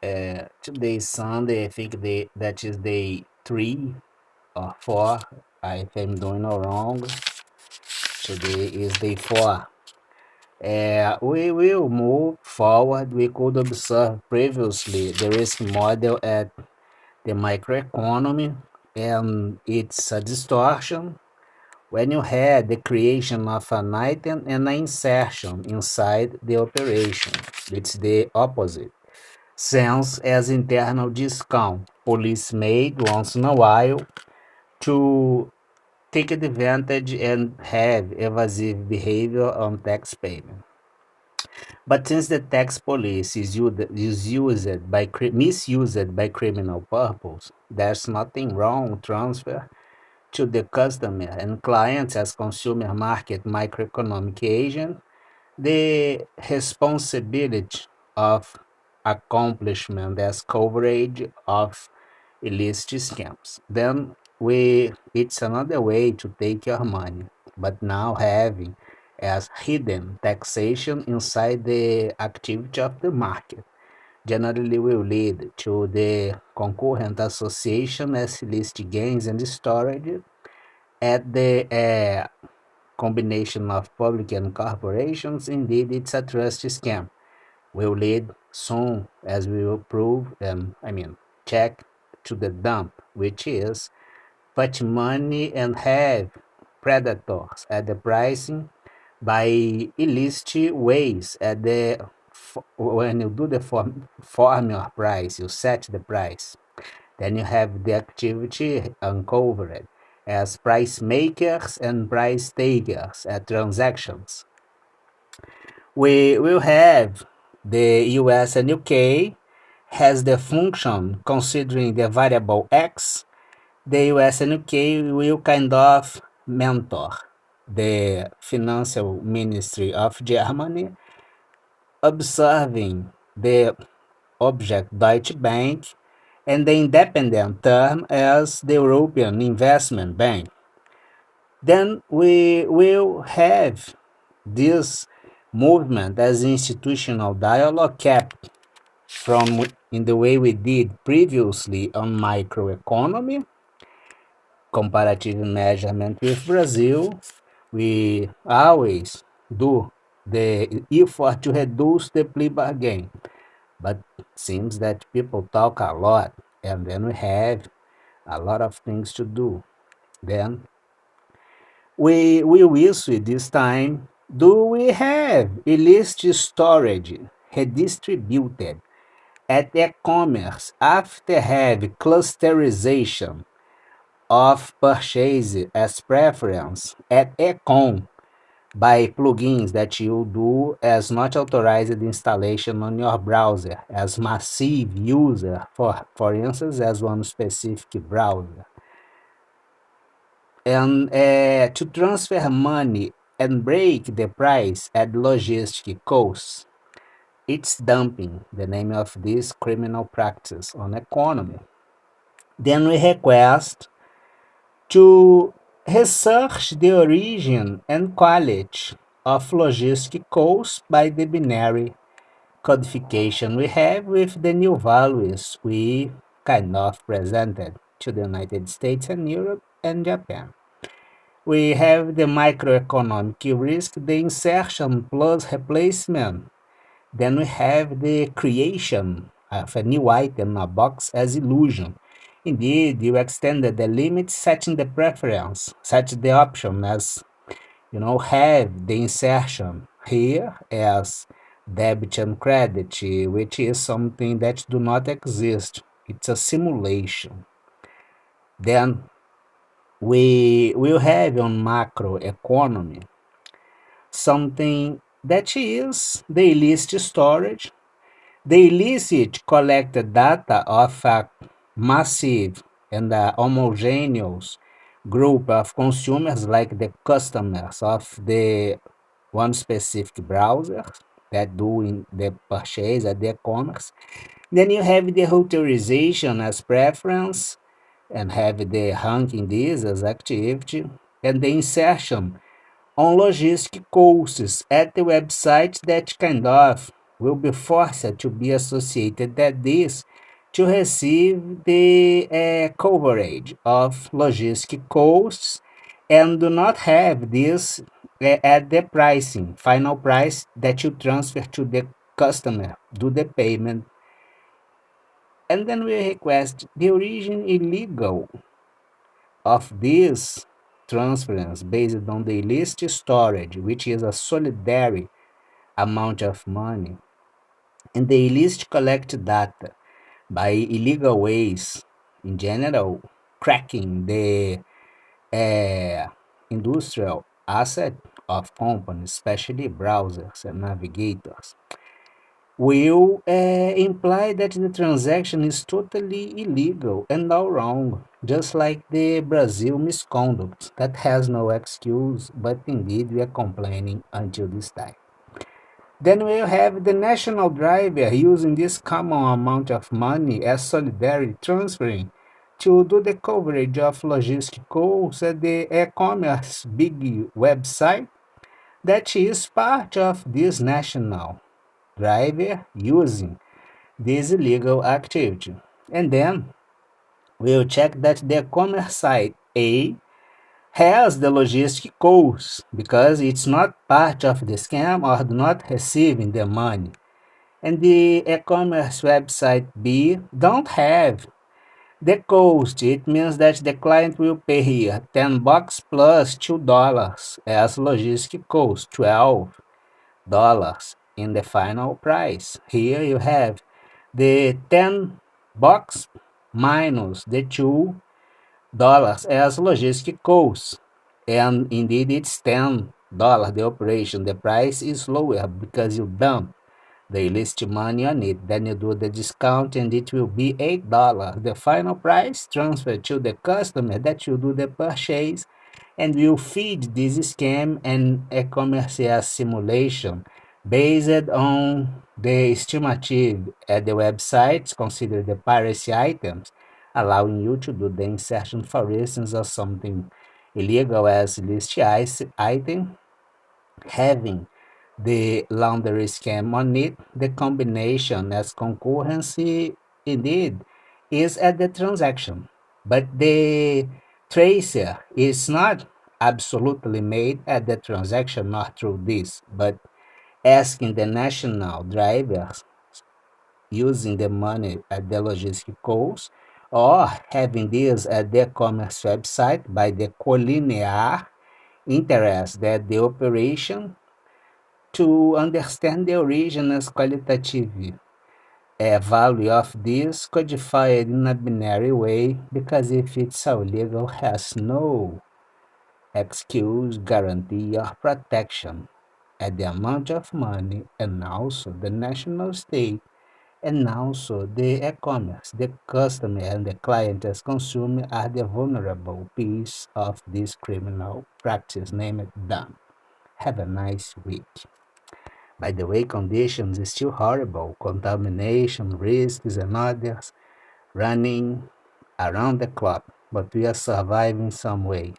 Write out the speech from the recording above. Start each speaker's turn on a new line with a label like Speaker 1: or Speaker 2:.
Speaker 1: Today is Sunday. I think that is day 3 or 4. If I'm doing no wrong, today is day 4. We will move forward. We could observe previously the risk model at the microeconomy, and it's a distortion when you had the creation of an item and an insertion inside the operation. It's the opposite. Sense as internal discount, police made once in a while to take advantage and have evasive behavior on tax payment. But since the tax police misused by criminal purpose, there's nothing wrong transfer to the customer and clients as consumer market microeconomic agent the responsibility of accomplishment as coverage of illicit scams. Then it's another way to take your money, but now having as hidden taxation inside the activity of the market generally will lead to the concurrent association as illicit gains and storage at the combination of public and corporations. Indeed, it's a trust scam. Will lead soon, as we will prove, check to the dump, which is put money and have predators at the pricing by illicit ways at the when you do the formula price, you set the price. Then you have the activity uncovered as price makers and price takers at transactions. We will have the US and UK has the function considering the variable X. The US and UK will kind of mentor the financial ministry of Germany, observing the object Deutsche Bank and the independent term as the European Investment Bank. Then we will have this movement as institutional dialogue kept from in the way we did previously on microeconomy, comparative measurement with Brazil. We always do the effort to reduce the plea bargain, but it seems that people talk a lot, and then we have a lot of things to do. Then we will issue this time. Do we have illicit storage redistributed at e-commerce after have clusterization of purchase as preference at e-com by plugins that you do as not authorized installation on your browser as massive user, for instance, as one specific browser. And to transfer money and break the price at logistic costs, it's dumping, the name of this criminal practice on economy. Then we request to research the origin and quality of logistic costs by the binary codification we have with the new values we kind of presented to the United States and Europe and Japan. We have the microeconomic risk, the insertion plus replacement. Then we have the creation of a new item, a box as illusion. Indeed, you extended the limit, setting the preference, set the option as, have the insertion here as debit and credit, which is something that do not exist. It's a simulation. Then we will have on macroeconomy something that is the illicit storage, the illicit collected data of a massive and a homogeneous group of consumers, like the customers of the one specific browser that doing the purchase at the e-commerce. Then you have the authorization as preference and have the ranking this as activity, and the insertion on logistic costs at the website that kind of will be forced to be associated at this to receive the coverage of logistic costs and do not have this at the pricing, final price that you transfer to the customer, do the payment, and then we request the origin illegal of this transference based on the illicit storage, which is a solidary amount of money, and the illicit collect data by illegal ways, in general, cracking the industrial asset of companies, especially browsers and navigators, will imply that the transaction is totally illegal and all wrong, just like the Brazil misconduct that has no excuse, but indeed we are complaining until this time. Then we'll have the national driver using this common amount of money as solidarity transferring to do the coverage of logistic costs at the e-commerce big website that is part of this national driver using this illegal activity. And then we'll check that the e-commerce site A has the logistic costs because it's not part of the scam or not receiving the money. And the e-commerce website B don't have the cost. It means that the client will pay here $10 plus $2 as logistic cost, $12 in the final price. Here you have the $10 minus the $2 as logistic cost. And indeed it's $10 the operation. The price is lower because you dump the list money on it. Then you do the discount and it will be $8. The final price transferred to the customer that you do the purchase and will feed this scam and e-commerce simulation based on the estimative at the websites, consider the piracy items, allowing you to do the insertion, for instance, of something illegal as list item, having the laundry scam on it. The combination as concurrency indeed is at the transaction, but the tracer is not absolutely made at the transaction, not through this, but asking the national drivers using the money at the logistic cost or having this at their commerce website by the collinear interest that the operation to understand the origin as qualitative value of this codified in a binary way, because if it's illegal has no excuse, guarantee, or protection at the amount of money, and also the national state, and also the e-commerce, the customer and the client as consumer are the vulnerable piece of this criminal practice named done. Have a nice week. By the way, conditions is still horrible, contamination, risks, and others running around the clock, but we are surviving some way.